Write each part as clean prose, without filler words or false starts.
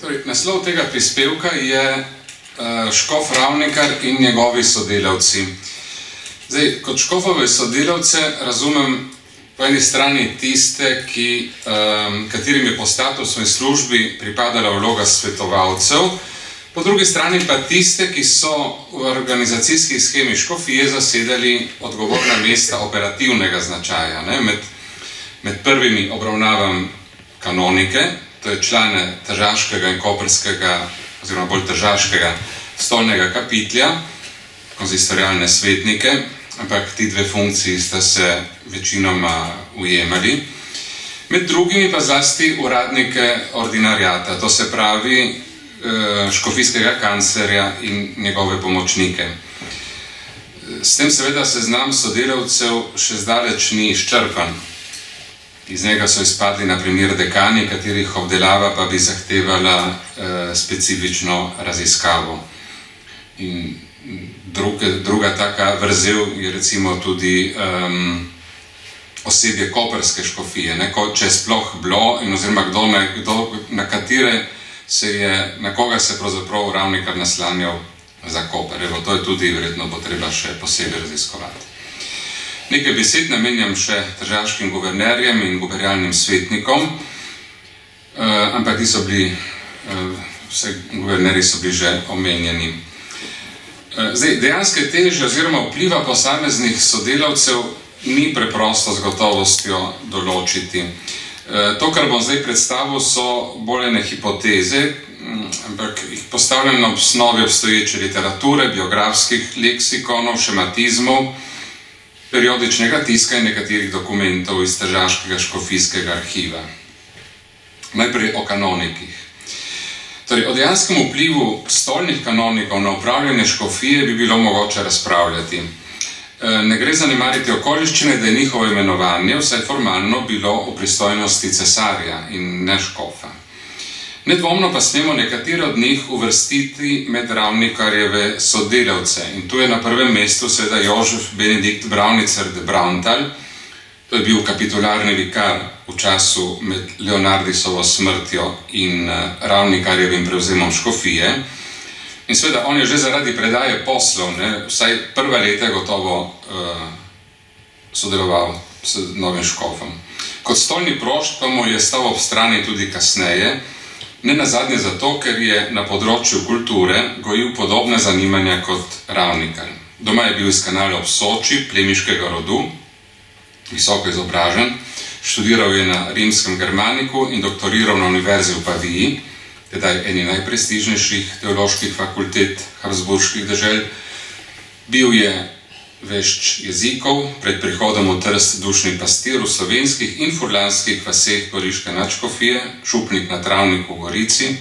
Naslov tega prispevka je Škof Ravnikar in njegovi sodelavci. Zdaj, kot škofove sodelavce razumem po eni strani tiste, katerim je po statusu in službi pripadala vloga svetovalcev, po drugi strani pa tiste, ki so v organizacijski shemi škofije zasedali odgovorna mesta operativnega značaja. Med prvimi obravnavam kanonike, to je člane tržaškega in koprskega, oziroma bolj tržaškega stolnega kapitlja, konzistorialne svetnike, ampak ti dve funkciji sta se večinoma ujemali. Med drugimi pa zlasti uradnike ordinariata, to se pravi škofijskega kanclerja in njegove pomočnike. S tem seveda seznam sodelavcev še zdaleč ni izčrpan. Iz njega so izpadli na primer dekani, katerih obdelava pa bi zahtevala specifično raziskavo. In druga taka vrzel je recimo tudi osebje koprske škofije, če je sploh bilo in oziroma na koga se pravzaprav Ravnikar naslanjal za Koper. Evo, to je tudi verjetno potreba še posebej raziskovati. Nekaj besed namenjam še tržaškim guvernerjem in guvernialnim svetnikom, ampak vse guvernerji so bili že omenjeni. Zdaj, dejanske teže oziroma vpliva posameznih sodelavcev ni preprosto z gotovostjo določiti. To, kar bom zdaj predstavil, so bolj ene hipoteze, ampak jih postavljam na osnovi obstoječe literature, biografskih leksikonov, šematizmov, periodičnega tiska in nekaterih dokumentov iz tržaškega škofijskega arhiva. Najprej o kanonikih. Torej, o dejanskem vplivu stolnih kanonikov na upravljanje škofije bi bilo mogoče razpravljati. Ne gre zanemariti okoliščine, da je njihovo imenovanje vsaj formalno bilo v pristojnosti cesarja in ne škofa. Nedvomno pa smemo nekatere od njih uvrstiti med Ravnikarjeve sodelavce in tu je na prvem mestu seveda Jožef Benedikt Bravnicer de Braunthal. To je bil kapitularni vikar v času med Leonardisovo smrtjo in Ravnikarjevim prevzemom škofije. In seveda on je že zaradi predaje poslov, vsaj prva leta je gotovo sodeloval s novim škofom. Kot stolni prošt pa mu je stal ob strani tudi kasneje, ne nazadnje zato, ker je na področju kulture gojil podobne zanimanja kot Ravnikar. Doma je bil iz Kanala ob Soči, plemiškega rodu, visoko izobražen, študiral je na rimskem Germaniku in doktoriral na univerzi v Paviji, tedaj eni najprestižnejših teoloških fakultet habsburških dežel. Bil je vešč jezikov, pred prihodom v Trst dušni pastir v slovenskih in furlanskih vaseh goriške nadškofije, župnik na Travniku v Gorici,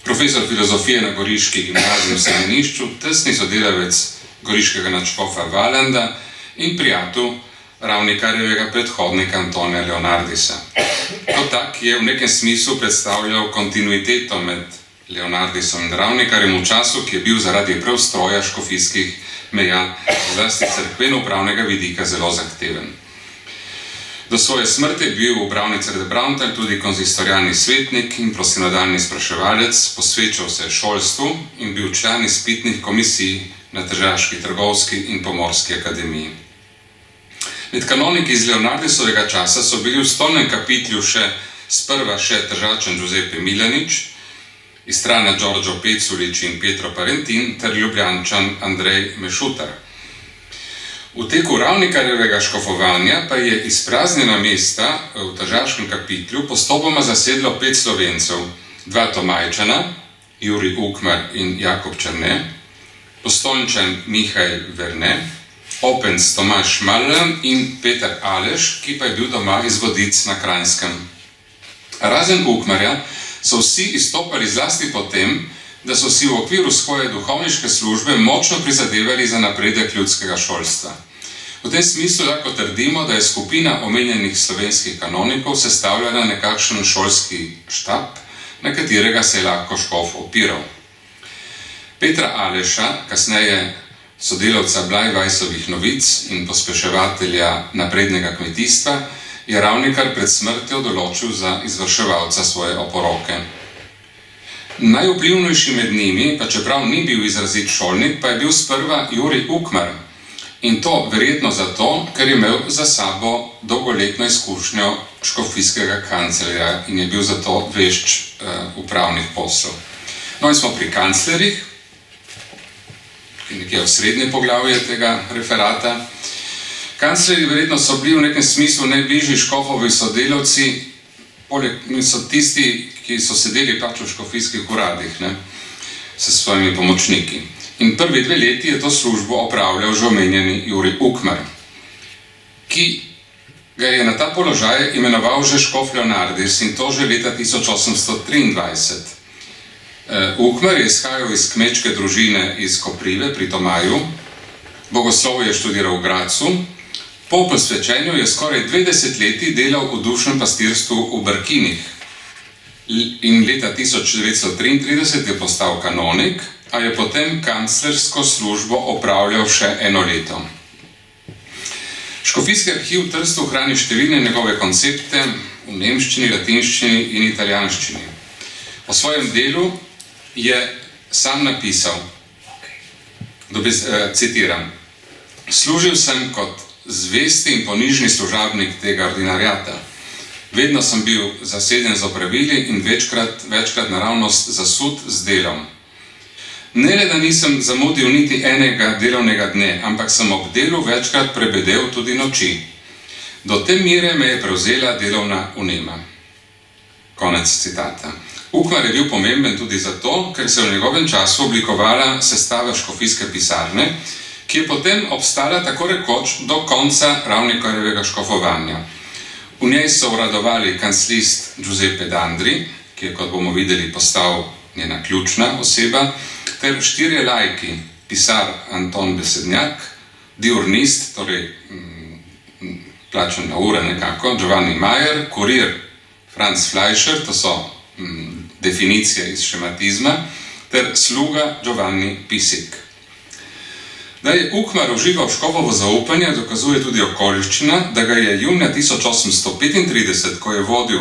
profesor filozofije na Goriški gimnaziji v Semenišču, tesni sodelavec goriškega nadškofa Valanda in prijatelj Ravnikarjevega predhodnika Antonija Leonardisa. Kot tak je v nekem smislu predstavljal kontinuiteto med Leonardisom in Ravnikarjem v času, ki je bil zaradi preustroja škofijskih meja, zlasti cerkveno-upravnega vidika, zelo zahteven. Do svoje smrti je bil Bravnicer de Braunthal tudi konzistorialni svetnik in prosinodalni spraševalec, posvečal se šolstvu in bil član izpitnih komisij na Tržaški, Trgovski in Pomorski akademiji. Med kanoniki iz Leonardisovega časa so bili v stolnem kapitlju sprva še Tržačan Giuseppe Milanič, Istrana Đorđo Peculić in Pietro Parentin ter Ljubljančan Andrej Mešutar. V teku Ravnikarjevega škofovanja pa je izpraznjena mesta v tržaškem kapitlju postopoma zasedlo 5 Slovencev, 2 Tomajčana, Jurij Ukmar in Jakob Černe, Postojnčan Mihajl Verne, Openc Tomaž Mallan in Peter Aleš, ki pa je bil doma iz Vodic na Kranjskem. Razen Ukmarja so vsi izstopali zlasti po tem, da so si v okviru svoje duhovniške službe močno prizadevali za napredek ljudskega šolstva. V tem smislu lahko trdimo, da je skupina omenjenih slovenskih kanonikov sestavljala nekakšen šolski štab, na katerega se je lahko škof opiral. Petra Aleša, kasneje sodelavca Blajvajsovih novic in pospeševatelja naprednega kmetijstva, je Ravnikar pred smrtjo določil za izvrševalca svoje oporoke. Najvplivnejši med njimi, pa čeprav ni bil izrazit šolnik, pa je bil sprva Jurij Ukmar. In to verjetno zato, ker je imel za sabo dolgoletno izkušnjo škofijskega kanclerja in je bil zato vešč upravnih poslov. No in smo pri kanclerjih, nekje v srednje poglavje tega referata. Kanclerji verjetno so bili v nekem smislu najbližji škofovi sodelavci, so tisti, ki so sedeli pač v škofijskih uradih, s svojimi pomočniki. In prvi 2 leti je to službo opravljal že omenjeni Jurij Ukmar, ki ga je na ta položaj imenoval že škof Leonardis in to že leta 1823. Ukmar je izhajal iz kmečke družine iz Koprive pri Tomaju, bogoslovje je študiral v Gracu, po posvečenju je skoraj 2 desetletji delal v dušnem pastirstvu v Brkinih in leta 1933 je postal kanonik, a je potem kanclersko službo opravljal še 1 leto. Škofijski arhiv v Trstu hrani številne njegove koncepte v nemščini, latinščini in italijanščini. O svojem delu je sam napisal, citiram: "Služil sem kot zvesti in ponižni služabnik tega ordinariata. Vedno sem bil zaseden z opravili in večkrat naravnost zasut z delom. Ne le, da nisem zamudil niti enega delovnega dne, ampak sem ob delu večkrat prebedel tudi noči. Do te mere me je prevzela delovna vnema." Konec citata. Ukmar je bil pomemben tudi zato, ker se v njegovem času oblikovala sestava škofijske pisarne, ki je potem obstala tako rekoč do konca Ravnikarjevega škofovanja. V njej so uradovali kanclist Giuseppe Dandri, ki je, kot bomo videli, postal njena ključna oseba, ter 4 laiki, pisar Anton Besednjak, diurnist, torej plačan na ure nekako, Giovanni Mayer, kurir Franz Fleischer, to so definicije iz šematizma, ter sluga Giovanni Pisik. Da je Ukmar užival škofovo zaupanje, dokazuje tudi okoliščina, da ga je junija 1835, ko je vodil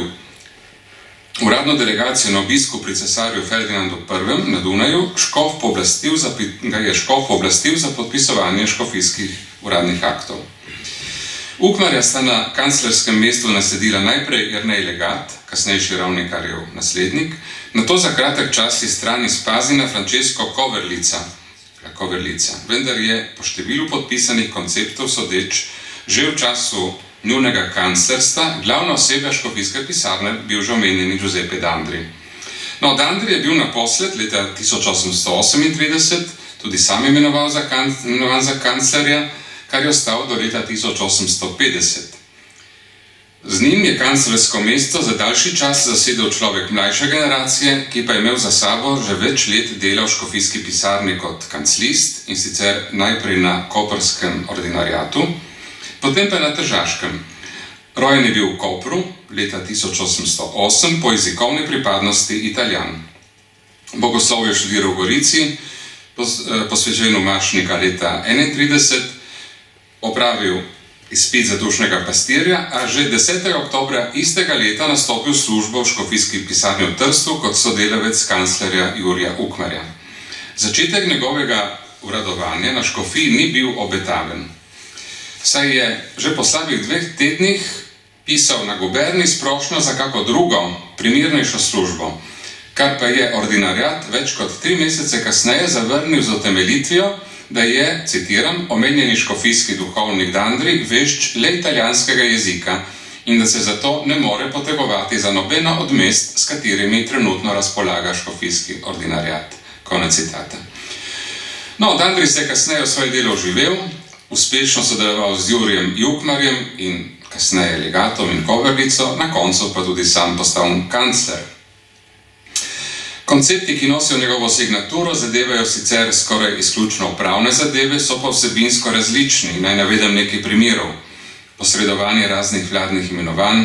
uradno delegacijo na obisku pri cesarju Ferdinandu I. na Dunaju, škof pooblastil za podpisovanje škofijskih uradnih aktov. Ukmarja sta na kanclerskem mestu nasledila najprej Jernej Legat, kasnejši Ravnikarjev naslednik, nato za kratek čas iz strani iz Pazina Francesco Koverlica, vendar je po številu podpisanih konceptov sodeč že v času njunega kanclerstva glavna oseba škofijske pisarne bil že omenjeni Giuseppe Dandri. No, Dandri je bil naposled leta 1838 tudi sam imenovan za kanclerja, kar je ostal do leta 1850. Z njim je kanclersko mesto za daljši čas zasedel človek mlajše generacije, ki pa je imel za sabo že več let dela v škofijski pisarni kot kanclist, in sicer najprej na koprskem ordinariatu, potem pa na tržaškem. Rojen je bil v Kopru leta 1808 po jezikovni pripadnosti Italijan. Bogoslovje je študiral v Gorici, posvečen v Mašnika leta 1931, opravil izpit za dušnega pastirja, a že 10. oktobra istega leta nastopil službo v škofijski pisarni v Trstu kot sodelavec kanclerja Jurija Ukmarja. Začetek njegovega uradovanja na škofiji ni bil obetaven, saj je že po slabih 2 tednih pisal na guberni sprošnjo za kako drugo, primernejšo službo, kar pa je ordinariat več kot 3 mesece kasneje zavrnil z utemeljitvijo, da je, citiram, omenjeni škofijski duhovnik Dandri vešč le italijanskega jezika in da se zato ne more potegovati za nobeno od mest, s katerimi trenutno razpolaga škofijski ordinariat. Konec citata. No, Dandri se je kasneje v svoje delo vživel, uspešno sodeloval z Jurijem Ukmarjem in kasneje legatom in Koverlico, na koncu pa tudi sam postal kancler. Koncepti, ki nosijo njegovo signaturo, zadevajo sicer skoraj izključno upravne zadeve, so pa vsebinsko različni. Naj navedem nekaj primerov: posredovanje raznih vladnih imenovanj,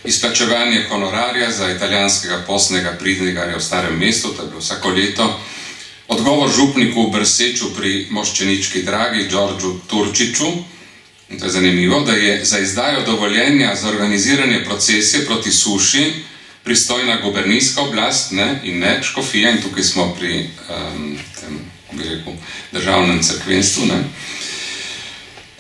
izplačevanje honorarja za italijanskega postnega pridnigarja v Starem mestu, to je bilo vsako leto, odgovor župniku v Brseču pri moščenički Dragi, Đorđu Turčiču, in to je zanimivo, da je za izdajo dovoljenja za organiziranje procesije proti suši pristojna gubernijska oblast, ne, in ne škofija, in tukaj smo pri tem, bi rekel, državnem cerkvenstvu, ne.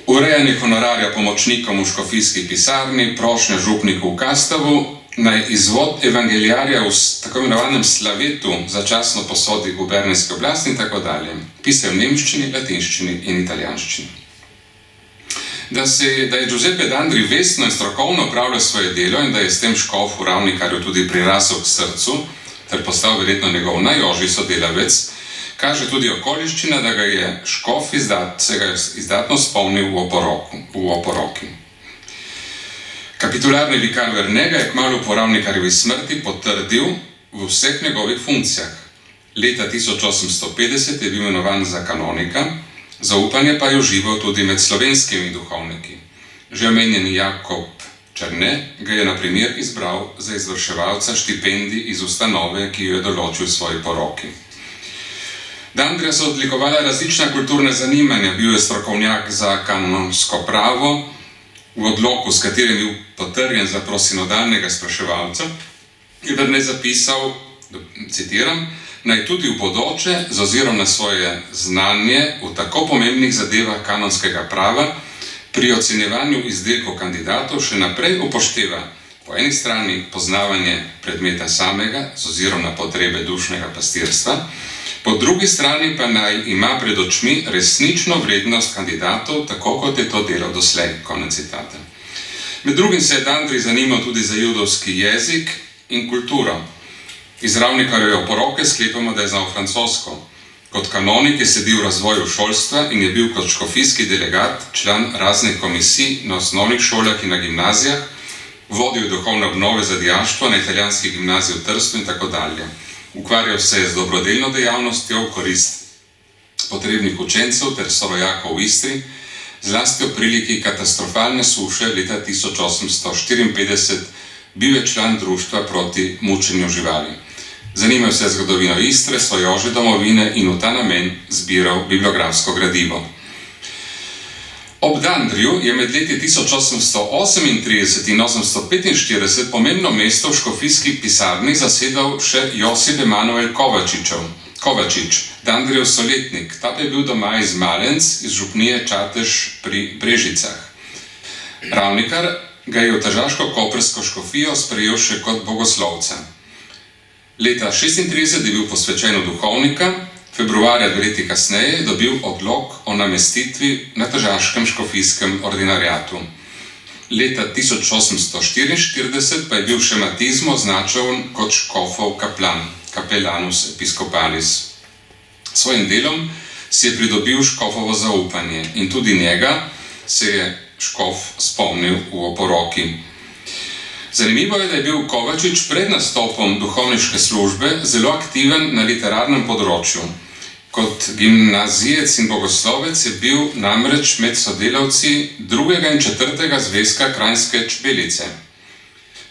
Urejanje honorarja pomočnikom v škofijski pisarni, prošnja župniku v Kastavu, naj izvod evangelijarja v tako imenovanem slavetu začasno posodi gubernijske oblasti in tako dalje. Pisal v nemščini, latinščini in italijanščini. Da je Giuseppe D'Andri vestno in strokovno opravljal svoje delo in da je s tem škof v Ravnikarju tudi prirasel k srcu, ter postal verjetno njegov najožji sodelavec, kaže tudi okoliščina, da ga je škof izdatno spomnil v oporoki. Kapitularni vikar Vernega je kmalu po Ravnikarjevi smrti potrdil v vseh njegovih funkcijah. Leta 1850 je bil imenovan za kanonika, zaupanje pa je užival tudi med slovenskimi duhovniki. Že omenjeni Jakob Černe ga je na primer izbral za izvrševalca štipendij iz ustanove, ki jo je določil v svoji poroki. D'Andrija so odlikovala različna kulturna zanimanja, bil je strokovnjak za kanonsko pravo, v odloku, s katerim je bil potrjen za prosinodalnega spraševalca, je Verne zapisal, citiram, naj tudi v bodoče, z ozirom na svoje znanje v tako pomembnih zadevah kanonskega prava, pri ocenjevanju izdelkov kandidatov še naprej upošteva po eni strani poznavanje predmeta samega, z ozirom na potrebe dušnega pastirstva, po drugi strani pa naj ima pred očmi resnično vrednost kandidatov, tako kot je to delal doslej, konec citata. Med drugim se je D'Andri zanimal tudi za judovski jezik in kulturo. Iz Ravnikarjeve oporoke sklepamo, da je znal francosko. Kot kanonik je sedil v razvoju šolstva in je bil kot škofijski delegat član raznih komisij na osnovnih šolah in na gimnazijah, vodil duhovne obnove za dijaštvo na italijanski gimnaziji v Trstu in tako dalje. Ukvarjal se je z dobrodelno dejavnostjo v korist potrebnih učencev ter sorojakov v Istri, zlasti v priliki katastrofalne suše leta 1854 bil je član društva proti mučenju živali. Zanimal se je zgodovino Istre, svoje ožje domovine in v ta namen zbiral bibliografsko gradivo. Ob D'Andriju je med leti 1838 in 1845 pomembno mesto v škofijski pisarni zasedal še Josip Emanuel Kovačič, D'Andrijev soletnik. Ta je bil doma iz Malenc, iz župnije Čatež pri Brežicah. Ravnikar ga je v tržaško-koprsko škofijo sprejel še kot bogoslovca. Leta 1936 je bil posvečen v duhovnika, februarja 2 leti kasneje je dobil odlok o namestitvi na tržaškem škofijskem ordinariatu. Leta 1844 pa je bil šematizmo označen kot škofov kaplan, capellanus episcopalis. Svojim delom si je pridobil škofovo zaupanje in tudi njega se je škof spomnil v oporoki. Zanimivo je, da je bil Kovačič pred nastopom duhovniške službe zelo aktiven na literarnem področju. Kot gimnazijec in bogoslovec je bil namreč med sodelavci 2. in 4. zvezka Kranjske Čebelice.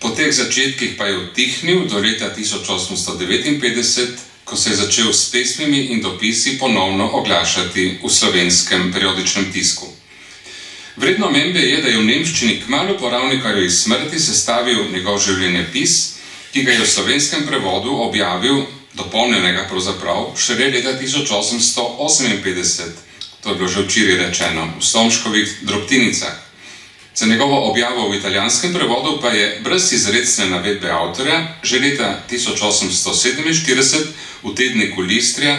Po teh začetkih pa je utihnil do leta 1859, ko se je začel s pesmimi in dopisi ponovno oglašati v slovenskem periodičnem tisku. Vredno omembe je, da je v nemščini kmalu po Ravnikarjevi smrti sestavil njegov življenjepis, ki ga je v slovenskem prevodu objavil, dopolnjenega pravzaprav, šele leta 1858, to je bilo že včeraj rečeno, v Slomškovih drobtinicah. Za njegovo objavo v italijanskem prevodu pa je brez izrecne navedbe avtorja že leta 1847 v tedniku Listrija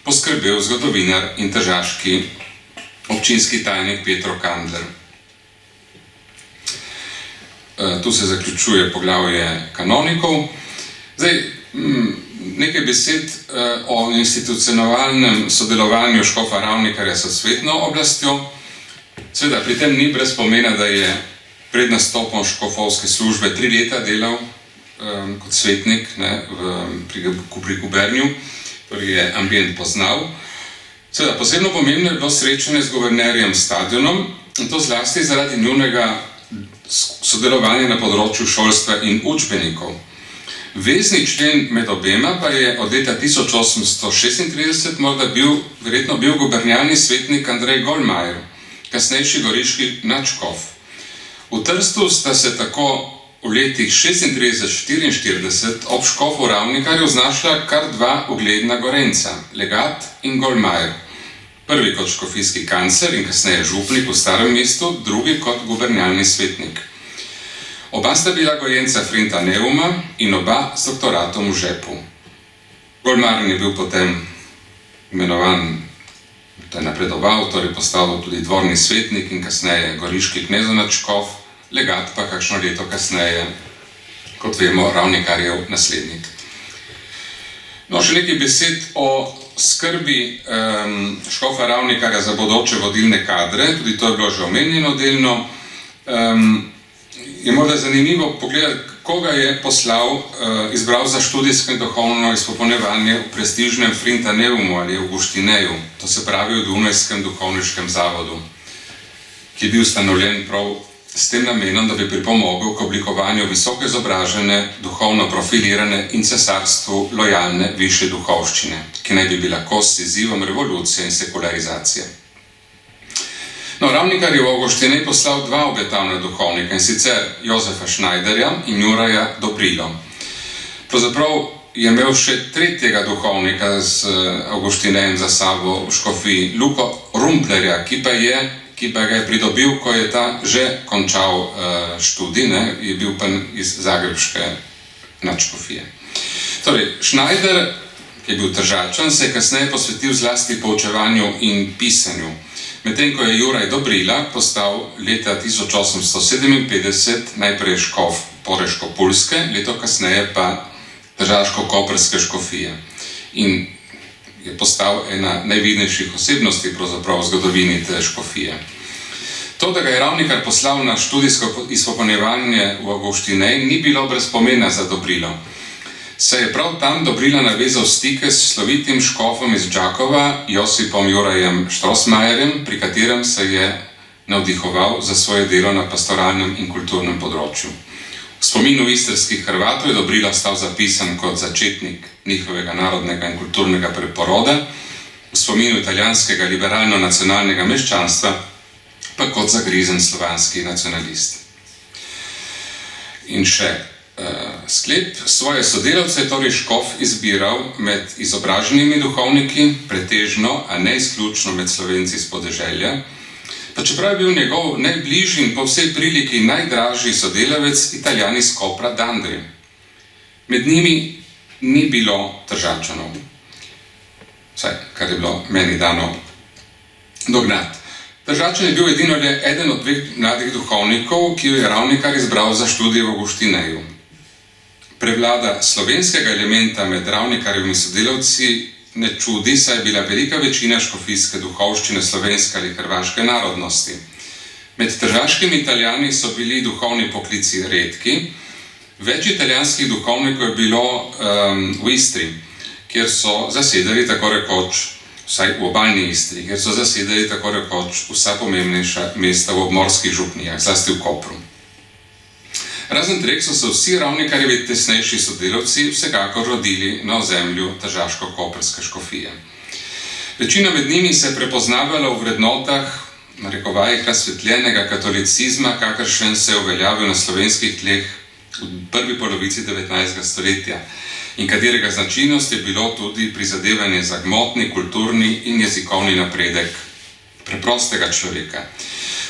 poskrbel zgodovinar in tržaški občinski tajnik Pietro Kandler. Tu se zaključuje poglavje kanonikov. Zdaj, nekaj besed o institucionalnem sodelovanju škofa Ravnikarja s svetno oblastjo. Seveda, pri tem ni brez pomena, da je pred nastopom škofovske službe 3 leta delal kot svetnik pri guberniju, torej je ambient poznal. Seveda, posebno pomembno je bilo srečanje z guvernerjem Stadionom, in to zlasti zaradi njunega sodelovanja na področju šolstva in učbenikov. Vezni člen med obema pa je od leta 1836 morda verjetno bil gubernialni svetnik Andrej Golmajer, kasnejši goriški nadškof. V Trstu sta se tako v letih 36-44 ob škofu Ravnikarju znašla kar dva ugledna Gorenjca, Legat in Golmajer. Prvi kot škofijski kancler in kasneje župnik v Starem mestu, drugi kot gubernialni svetnik. Oba sta bila gojenca Frinta Neuma in oba s doktoratom v žepu. Golmar je bil potem imenovan, to je napredoval, torej postal tudi dvorni svetnik in kasneje goriški knezonad škof, Legat pa kakšno leto kasneje, kot vemo, Ravnikarjev naslednik. No, še nekaj besed o skrbi škofa Ravnikarja za bodoče vodilne kadre, tudi to je bilo že omenjeno delno. Je morda zanimivo pogledati, koga je izbral za študijsko in duhovno izpopolnjevanje v prestižnem Frinta Neumu ali Avguštineju, to se pravi v Dunajskem duhovniškem zavodu, ki je bil ustanovljen prav s tem namenom, da bi pripomogel k oblikovanju visoko izobražene, duhovno profilirane in cesarstvu lojalne višje duhovščine, ki naj bi bila kos izzivom revolucije in sekularizacije. No, Ravnikar je v Avguštinej poslal dva obetavna duhovnika, in sicer Jozefa Schneiderja in Juraja Dobrilo. Pravzaprav je imel še tretjega duhovnika z Avguštinejem za sabo v škofiji, Luko Rumplerja, ki pa ga je pridobil, ko je ta že končal študij, je bil pa iz zagrebške nadškofije. Torej, Schneider, ki je bil Tržačan, se je kasneje posvetil zlasti poučevanju in pisanju. Medtem ko je Juraj Dobrila postal leta 1857 najprej škof Poreško-Pulske, leto kasneje pa tržaško-koprske škofije. In je postal ena najvidnejših osebnosti pravzaprav v zgodovini te škofije. To, da ga je Ravnikar poslal na študijsko izpopolnjevanje v Avguštinej, ni bilo brez pomena za Dobrilo. Se je prav tam Dobrila navezal stike s slovitim škofom iz Đakova, Josipom Jurajem Štrosmajerjem, pri katerem se je navdihoval za svoje delo na pastoralnem in kulturnem področju. V spominu istrskih Hrvatov je Dobrila stal zapisan kot začetnik njihovega narodnega in kulturnega preporoda, v spominu italijanskega liberalno-nacionalnega meščanstva pa kot zagrizen slovanski nacionalist. In še sklep, svoje sodelavce je torej škof izbiral med izobraženimi duhovniki, pretežno, a ne izključno med Slovenci iz podeželja, pa čeprav je bil njegov najbližji in po vsej priliki najdražji sodelavec Italijan iz Kopra Dandri. Med njimi ni bilo Tržačanov, vsaj, kar je bilo meni dano dognati. Tržačan je bil edino le eden od dveh mladih duhovnikov, ki jo je Ravnikar izbral za študij v Avguštineju. Prevlada slovenskega elementa med Ravnikarjevimi sodelavci ne čudi, saj je bila velika večina škofijske duhovščine slovenske ali hrvaške narodnosti. Med tržaškimi Italijani so bili duhovni poklici redki. Več italijanskih duhovnikov je bilo v Istri, kjer so zasedali tako rekoč, vsaj v obalni Istri, kjer so zasedali tako rekoč vsa pomembnejša mesta v obmorskih župnijah, zlasti v Kopru. Razen treh so se vsi Ravnikarjevi tesnejši sodelavci vsekakor rodili na ozemlju tržaško-koprske škofije. Večina med njimi se je prepoznavala v vrednotah, narekovajih, razsvetljenega katolicizma, kakršen se je uveljavil na slovenskih tleh v prvi polovici 19. stoletja in katerega značilnost je bilo tudi prizadevanje za gmotni, kulturni in jezikovni napredek preprostega človeka.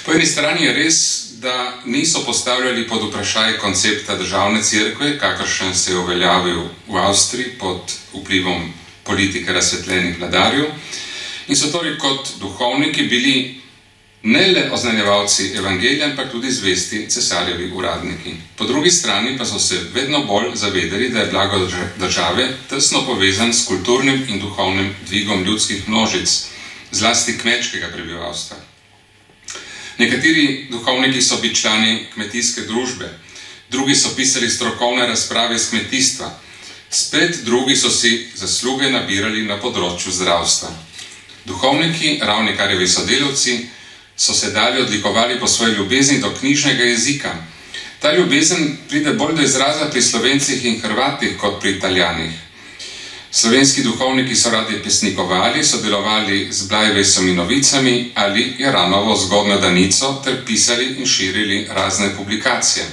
Po eni strani je res, da niso postavljali pod vprašaj koncepta državne cerkve, kakršen se je uveljavil v Avstriji pod vplivom politike razsvetljenih vladarjev, in so torej kot duhovniki bili ne le oznanjevalci evangelija, ampak tudi zvesti cesarjevi uradniki. Po drugi strani pa so se vedno bolj zavedali, da je blago države tesno povezan s kulturnim in duhovnim dvigom ljudskih množic, zlasti kmečkega prebivalstva. Nekateri duhovniki so bili člani kmetijske družbe, drugi so pisali strokovne razprave iz kmetijstva, spet drugi so si zasluge nabirali na področju zdravstva. Duhovniki, Ravnikarjevi sodelavci, so se dalje odlikovali po svoji ljubezni do knjižnega jezika. Ta ljubezen pride bolj do izraza pri Slovencih in Hrvatih kot pri Italijanih. Slovenski duhovniki so radi pesnikovali, sodelovali z Blajvesom in Novicami ali Jaranovo zgodnjo Danico ter pisali in širili razne publikacije.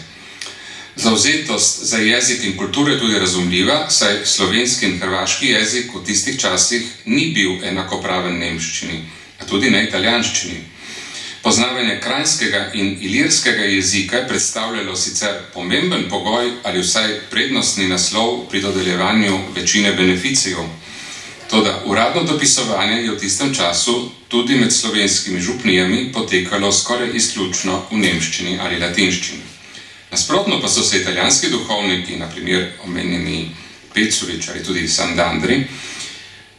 Zavzetost za jezik in kulturo je tudi razumljiva, saj slovenski in hrvaški jezik v tistih časih ni bil enakopraven nemščini, a tudi ne italijanščini. Poznavanje kranjskega in ilirskega jezika je predstavljalo sicer pomemben pogoj ali vsaj prednostni naslov pri dodeljevanju večine beneficijev. Toda uradno dopisovanje je v tistem času tudi med slovenskimi župnijami potekalo skoraj izključno v nemščini ali latinščini. Nasprotno pa so se italijanski duhovniki, na primer omenjeni Peculič ali tudi Sandandri,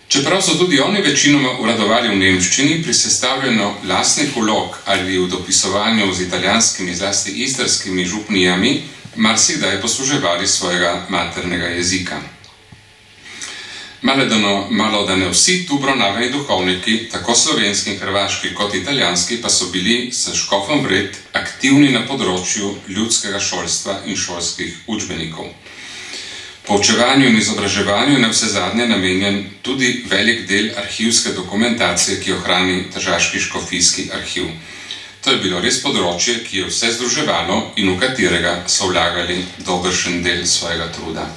čeprav so tudi oni večinoma uradovali v nemščini, pri sestavljanju lastnih vlog ali v dopisovanju z italijanskimi, zlasti istrskimi župnijami, marsikdaj posluževali svojega maternega jezika. Malo da ne vsi tu obravnavani duhovniki, tako slovenski in hrvaški kot italijanski, pa so bili s škofom Vred aktivni na področju ljudskega šolstva in šolskih učbenikov. Poučevanju in izobraževanju je navsezadnje namenjen tudi velik del arhivske dokumentacije, ki jo hrani tržaški škofijski arhiv. To je bilo res področje, ki je vse združevalo in v katerega so vlagali dobršen del svojega truda.